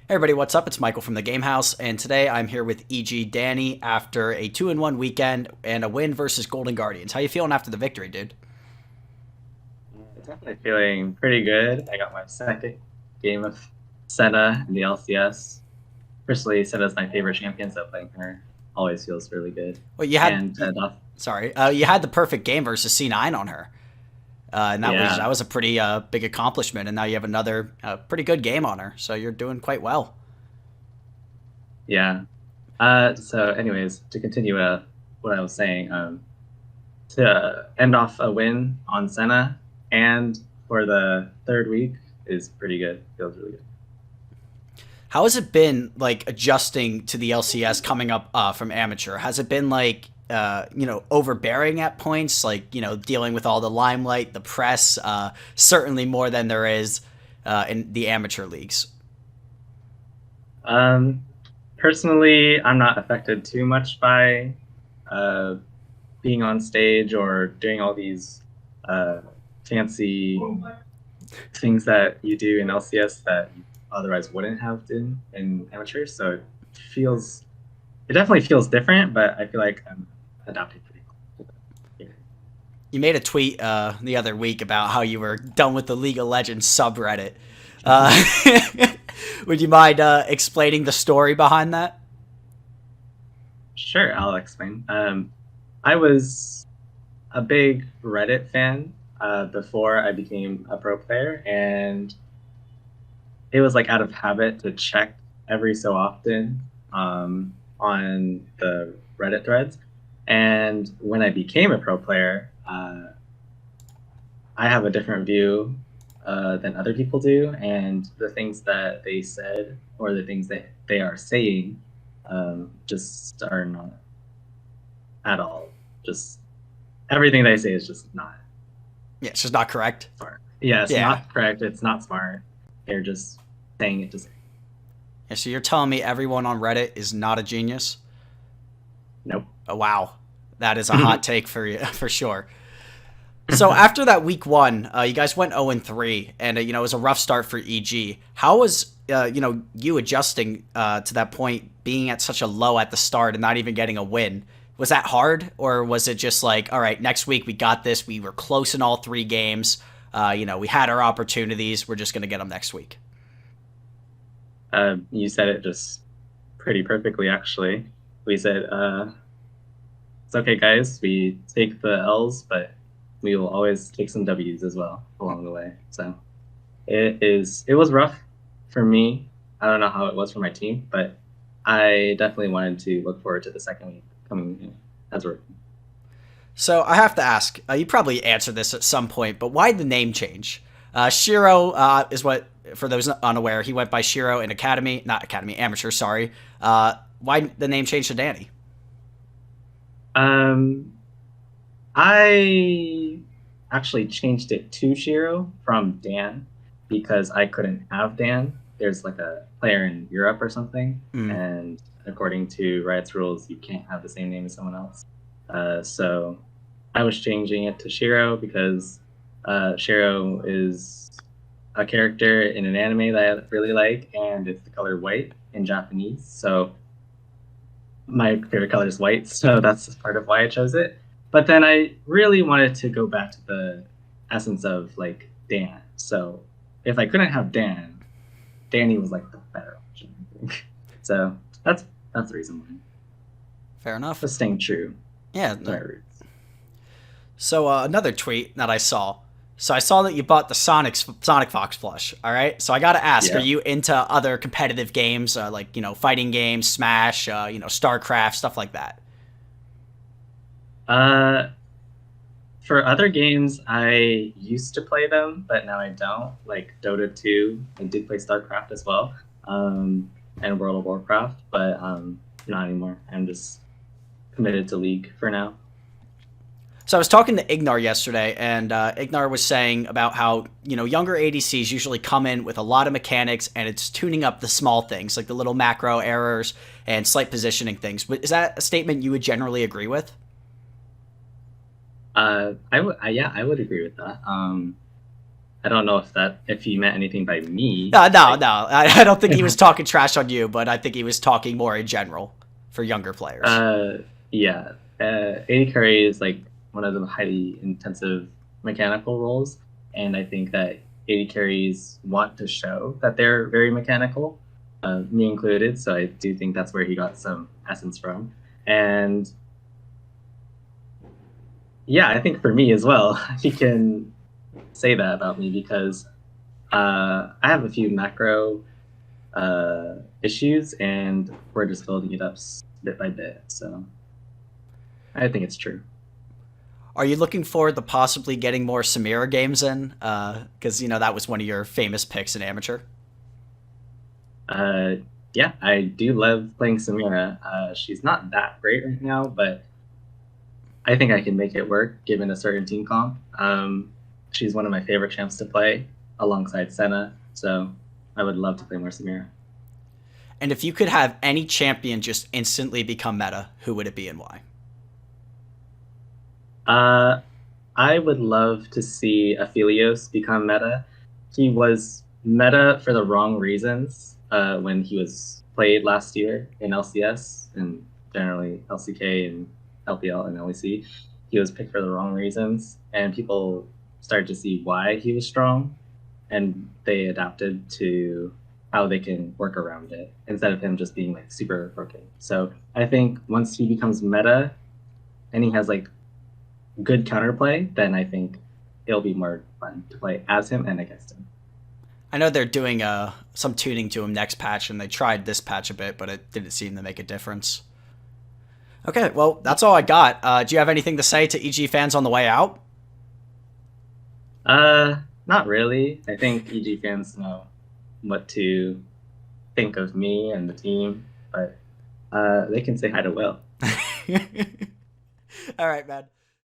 Hey everybody, what's up? It's Michael from the Game House, and today I'm here with EG Danny after a 2-1 weekend and a win versus Golden Guardians. How you feeling after the victory, dude? Definitely feeling pretty good. I got my second game of Senna in the LCS. Personally, Senna's my favorite champion, so playing her always feels really good. Well, you had And you had the perfect game versus C9 on her, and that yeah, was a pretty big accomplishment. And now you have another pretty good game on her, so you're doing quite well. yeah. So, anyways, to continue what I was saying, to end off a win on Senna and for the third week is pretty good. Feels really good. How has it been like adjusting to the LCS coming up from amateur? Has it been like overbearing at points, like dealing with all the limelight, the press, certainly more than there is in the amateur leagues? Um, Personally, I'm not affected too much by uh, being on stage or doing all these uh, fancy things that you do in LCS that you otherwise wouldn't have done in amateur. So feels it definitely feels different, but I feel like I'm adapting pretty well. Yeah. You made a tweet the other week about how you were done with the League of Legends subreddit. Uh, would you mind explaining the story behind that? Sure, I'll explain. I was a big Reddit fan before I became a pro player, and it was like out of habit to check every so often on the Reddit threads. And when I became a pro player, I have a different view than other people do, and the things that they said or the things that they are saying just are not at all. Just everything they say is just not Yeah, it's just not correct. smart. Yeah, it's Yeah. not correct. It's not smart. They're just saying it to say. Yeah, so you're telling me everyone on Reddit is not a genius? Nope. Oh, wow, that is a hot take for you for sure. So after that week one, you guys went 0-3, and it was a rough start for EG. How was you adjusting to that point, being at such a low at the start and not even getting a win? Was that hard, or was it just like, all right, next week we got this. We were close in all three games. We had our opportunities. We're just gonna get them next week. You said it just pretty perfectly, actually. We said, it's okay, guys. We take the L's, but we will always take some W's as well along the way. So it was rough for me. I don't know how it was for my team, but I definitely wanted to look forward to the second week coming in as we're. So I have to ask. You probably answered this at some point, but why the name change? Shiro is what, for those unaware, he went by Shiro in Academy, not Academy, Amateur. Sorry. Why the name change to Danny? Um, I actually changed it to Shiro from Dan because I couldn't have Dan. There's like a player in Europe or something, Mm. and according to Riot's rules, you can't have the same name as someone else. So I was changing it to Shiro because Shiro is a character in an anime that I really like, and it's the color white in Japanese. So my favorite color is white, so that's part of why I chose it. But then I really wanted to go back to the essence of like Dan. So if I couldn't have Dan, Danny was like the better option, I think. So that's the reason why. Fair enough. Just staying true Yeah. to my roots. So another tweet that I saw. So I saw that you bought the Sonic Fox plush. All right. So I got to ask: are Yeah. you into other competitive games, like fighting games, Smash, StarCraft, stuff like that? Uh, for other games, I used to play them, but now I don't. Like Dota 2, I did play StarCraft as well, and World of Warcraft, but not anymore. I'm just committed to League for now. So I was talking to Ignar yesterday, and Ignar was saying about how younger ADCs usually come in with a lot of mechanics, and it's tuning up the small things like the little macro errors and slight positioning things. But is that a statement you would generally agree with? Yeah, I would agree with that. I don't know if he meant anything by me. No, Like, I don't think he was talking trash on you, but I think he was talking more in general for younger players. yeah, AD carry is like one of the highly intensive mechanical roles, and I think that AD carries want to show that they're very mechanical, me included. So I do think that's where he got some essence from, and yeah, I think for me as well, he can say that about me because I have a few macro issues, and we're just building it up bit by bit. So I think it's true. Are you looking forward to possibly getting more Samira games in? Because that was one of your famous picks in amateur. Uh, yeah, I do love playing Samira. She's not that great right now, but I think I can make it work given a certain team comp. She's one of my favorite champs to play alongside Senna, so I would love to play more Samira. And if you could have any champion just instantly become meta, who would it be and why? Uh, I would love to see Aphelios become meta. He was meta for the wrong reasons when he was played last year in LCS and generally LCK and LPL and LEC. He was picked for the wrong reasons, and people started to see why he was strong, and they adapted to how they can work around it instead of him just being like super broken. So I think once he becomes meta and he has like good counterplay, then I think it'll be more fun to play as him and against him. I know they're doing some tuning to him next patch, and they tried this patch a bit, but it didn't seem to make a difference. Okay, well, that's all I got. Do you have anything to say to EG fans on the way out? Not really. I think EG fans know what to think of me and the team, but they can say hi to Will. All right, man.